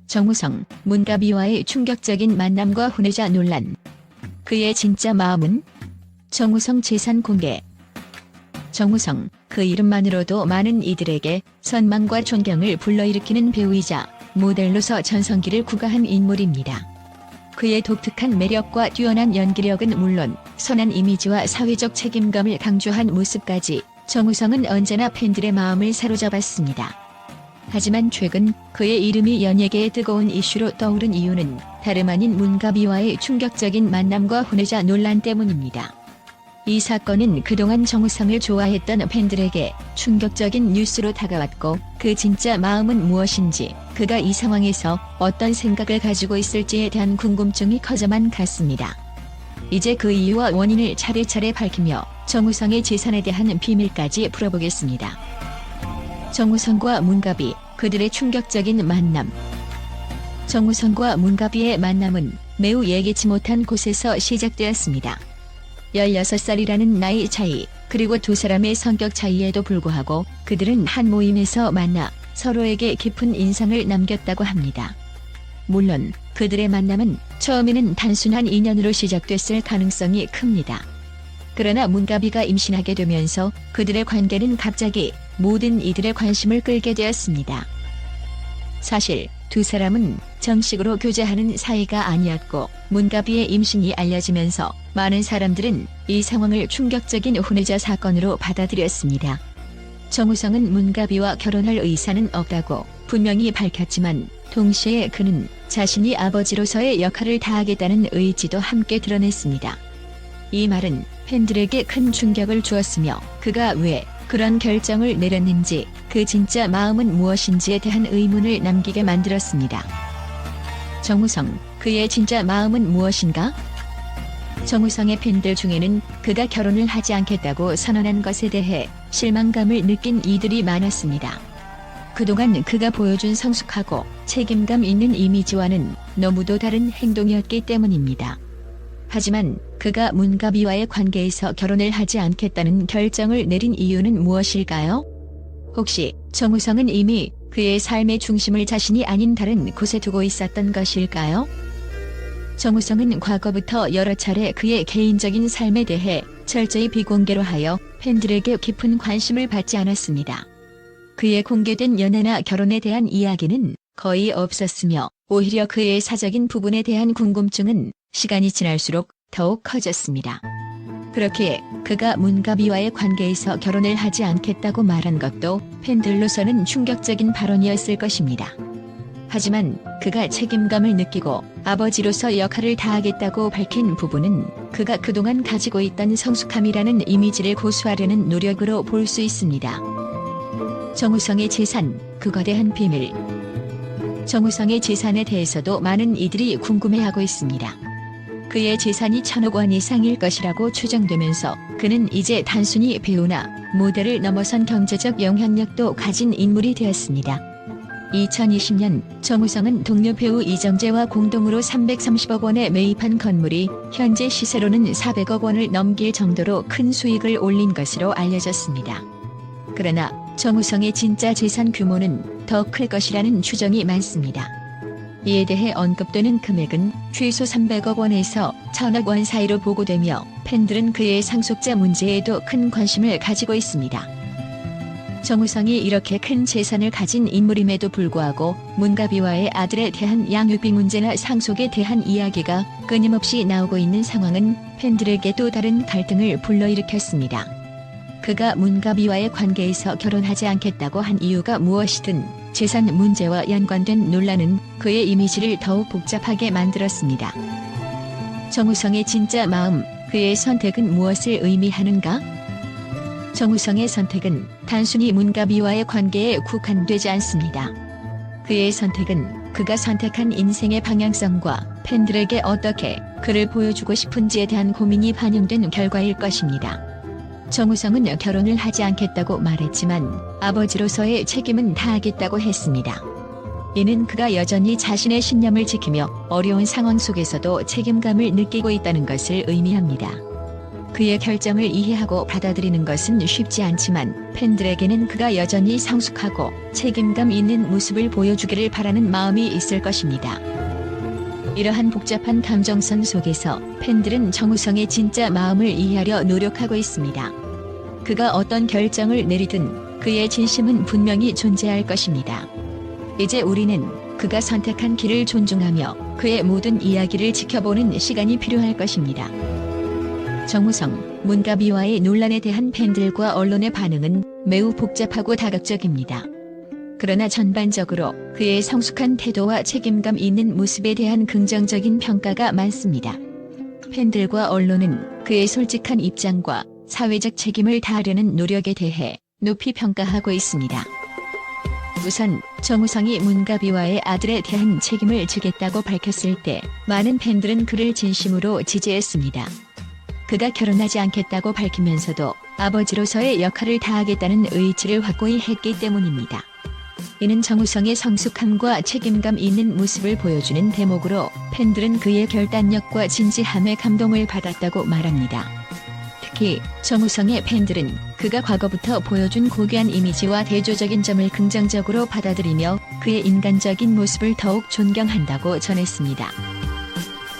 정우성, 문가비와의 충격적인 만남과 혼외자 논란. 그의 진짜 마음은? 정우성 재산 공개. 정우성, 그 이름만으로도 많은 이들에게 선망과 존경을 불러일으키는 배우이자 모델로서 전성기를 구가한 인물입니다. 그의 독특한 매력과 뛰어난 연기력은 물론 선한 이미지와 사회적 책임감을 강조한 모습까지 정우성은 언제나 팬들의 마음을 사로잡았습니다. 하지만 최근 그의 이름이 연예계의 뜨거운 이슈로 떠오른 이유는 다름 아닌 문가비와의 충격적인 만남과 혼외자 논란 때문입니다. 이 사건은 그동안 정우성을 좋아했던 팬들에게 충격적인 뉴스로 다가왔고 그 진짜 마음은 무엇인지, 그가 이 상황에서 어떤 생각을 가지고 있을지에 대한 궁금증이 커져만 갔습니다. 이제 그 이유와 원인을 차례차례 밝히며 정우성의 재산에 대한 비밀까지 풀어보겠습니다. 정우성과 문가비, 그들의 충격적인 만남. 정우성과 문가비의 만남은 매우 예기치 못한 곳에서 시작되었습니다. 16살이라는 나이 차이, 그리고 두 사람의 성격 차이에도 불구하고 그들은 한 모임에서 만나 서로에게 깊은 인상을 남겼다고 합니다. 물론 그들의 만남은 처음에는 단순한 인연으로 시작됐을 가능성이 큽니다. 그러나 문가비가 임신하게 되면서 그들의 관계는 갑자기 모든 이들의 관심을 끌게 되었습니다. 사실 두 사람은 정식으로 교제하는 사이가 아니었고 문가비의 임신이 알려지면서 많은 사람들은 이 상황을 충격적인 혼외자 사건으로 받아들였습니다. 정우성은 문가비와 결혼할 의사는 없다고 분명히 밝혔지만 동시에 그는 자신이 아버지로서의 역할을 다하겠다는 의지도 함께 드러냈습니다. 이 말은 팬들에게 큰 충격을 주었으며 그가 왜 그런 결정을 내렸는지, 그 진짜 마음은 무엇인지에 대한 의문을 남기게 만들었습니다. 정우성, 그의 진짜 마음은 무엇인가? 정우성의 팬들 중에는 그가 결혼을 하지 않겠다고 선언한 것에 대해 실망감을 느낀 이들이 많았습니다. 그동안 그가 보여준 성숙하고 책임감 있는 이미지와는 너무도 다른 행동이었기 때문입니다. 하지만 그가 문가비와의 관계에서 결혼을 하지 않겠다는 결정을 내린 이유는 무엇일까요? 혹시 정우성은 이미 그의 삶의 중심을 자신이 아닌 다른 곳에 두고 있었던 것일까요? 정우성은 과거부터 여러 차례 그의 개인적인 삶에 대해 철저히 비공개로 하여 팬들에게 깊은 관심을 받지 않았습니다. 그의 공개된 연애나 결혼에 대한 이야기는 거의 없었으며 오히려 그의 사적인 부분에 대한 궁금증은 시간이 지날수록 더욱 커졌습니다. 그렇기에 그가 문가비와의 관계에서 결혼을 하지 않겠다고 말한 것도 팬들로서는 충격적인 발언이었을 것입니다. 하지만 그가 책임감을 느끼고 아버지로서 역할을 다하겠다고 밝힌 부분은 그가 그동안 가지고 있던 성숙함이라는 이미지를 고수하려는 노력으로 볼 수 있습니다. 정우성의 재산, 그 거대한 비밀. 정우성의 재산에 대해서도 많은 이들이 궁금해하고 있습니다. 그의 재산이 1,000억 원 이상일 것이라고 추정되면서 그는 이제 단순히 배우나 모델을 넘어선 경제적 영향력도 가진 인물이 되었습니다. 2020년 정우성은 동료 배우 이정재와 공동으로 330억 원에 매입한 건물이 현재 시세로는 400억 원을 넘길 정도로 큰 수익을 올린 것으로 알려졌습니다. 그러나 정우성의 진짜 재산 규모는 더 클 것이라는 추정이 많습니다. 이에 대해 언급되는 금액은 최소 300억 원에서 1,000억 원 사이로 보고되며 팬들은 그의 상속자 문제에도 큰 관심을 가지고 있습니다. 정우성이 이렇게 큰 재산을 가진 인물임에도 불구하고 문가비와의 아들에 대한 양육비 문제나 상속에 대한 이야기가 끊임없이 나오고 있는 상황은 팬들에게 또 다른 갈등을 불러일으켰습니다. 그가 문가비와의 관계에서 결혼하지 않겠다고 한 이유가 무엇이든 재산 문제와 연관된 논란은 그의 이미지를 더욱 복잡하게 만들었습니다. 정우성의 진짜 마음, 그의 선택은 무엇을 의미하는가? 정우성의 선택은 단순히 문가비와의 관계에 국한되지 않습니다. 그의 선택은 그가 선택한 인생의 방향성과 팬들에게 어떻게 그를 보여주고 싶은지에 대한 고민이 반영된 결과일 것입니다. 정우성은 결혼을 하지 않겠다고 말했지만 아버지로서의 책임은 다하겠다고 했습니다. 이는 그가 여전히 자신의 신념을 지키며 어려운 상황 속에서도 책임감을 느끼고 있다는 것을 의미합니다. 그의 결정을 이해하고 받아들이는 것은 쉽지 않지만 팬들에게는 그가 여전히 성숙하고 책임감 있는 모습을 보여주기를 바라는 마음이 있을 것입니다. 이러한 복잡한 감정선 속에서 팬들은 정우성의 진짜 마음을 이해하려 노력하고 있습니다. 그가 어떤 결정을 내리든 그의 진심은 분명히 존재할 것입니다. 이제 우리는 그가 선택한 길을 존중하며 그의 모든 이야기를 지켜보는 시간이 필요할 것입니다. 정우성, 문가비와의 논란에 대한 팬들과 언론의 반응은 매우 복잡하고 다각적입니다. 그러나 전반적으로 그의 성숙한 태도와 책임감 있는 모습에 대한 긍정적인 평가가 많습니다. 팬들과 언론은 그의 솔직한 입장과 사회적 책임을 다하려는 노력에 대해 높이 평가하고 있습니다. 우선 정우성이 문가비와의 아들에 대한 책임을 지겠다고 밝혔을 때 많은 팬들은 그를 진심으로 지지했습니다. 그가 결혼하지 않겠다고 밝히면서도 아버지로서의 역할을 다하겠다는 의지를 확고히 했기 때문입니다. 이는 정우성의 성숙함과 책임감 있는 모습을 보여주는 대목으로 팬들은 그의 결단력과 진지함에 감동을 받았다고 말합니다. 특히 정우성의 팬들은 그가 과거부터 보여준 고귀한 이미지와 대조적인 점을 긍정적으로 받아들이며 그의 인간적인 모습을 더욱 존경한다고 전했습니다.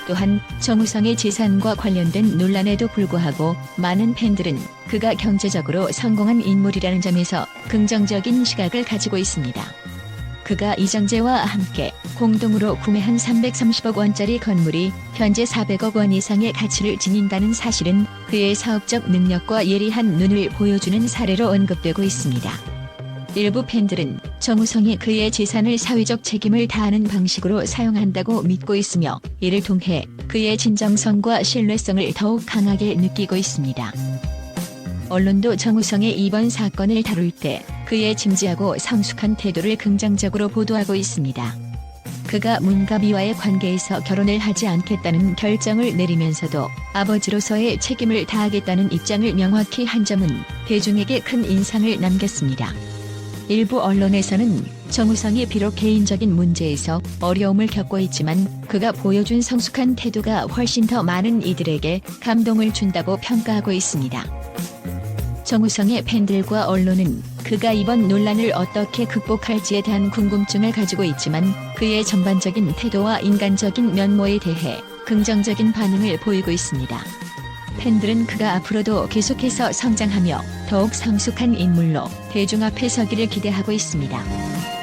또한 정우성의 재산과 관련된 논란에도 불구하고 많은 팬들은 그가 경제적으로 성공한 인물이라는 점에서 긍정적인 시각을 가지고 있습니다. 그가 이정재와 함께 공동으로 구매한 330억 원짜리 건물이 현재 400억 원 이상의 가치를 지닌다는 사실은 그의 사업적 능력과 예리한 눈을 보여주는 사례로 언급되고 있습니다. 일부 팬들은 정우성이 그의 재산을 사회적 책임을 다하는 방식으로 사용한다고 믿고 있으며 이를 통해 그의 진정성과 신뢰성을 더욱 강하게 느끼고 있습니다. 언론도 정우성의 이번 사건을 다룰 때 그의 진지하고 성숙한 태도를 긍정적으로 보도하고 있습니다. 그가 문가비와의 관계에서 결혼을 하지 않겠다는 결정을 내리면서도 아버지로서의 책임을 다하겠다는 입장을 명확히 한 점은 대중에게 큰 인상을 남겼습니다. 일부 언론에서는 정우성이 비록 개인적인 문제에서 어려움을 겪고 있지만 그가 보여준 성숙한 태도가 훨씬 더 많은 이들에게 감동을 준다고 평가하고 있습니다. 정우성의 팬들과 언론은 그가 이번 논란을 어떻게 극복할지에 대한 궁금증을 가지고 있지만 그의 전반적인 태도와 인간적인 면모에 대해 긍정적인 반응을 보이고 있습니다. 팬들은 그가 앞으로도 계속해서 성장하며 더욱 성숙한 인물로 대중 앞에 서기를 기대하고 있습니다.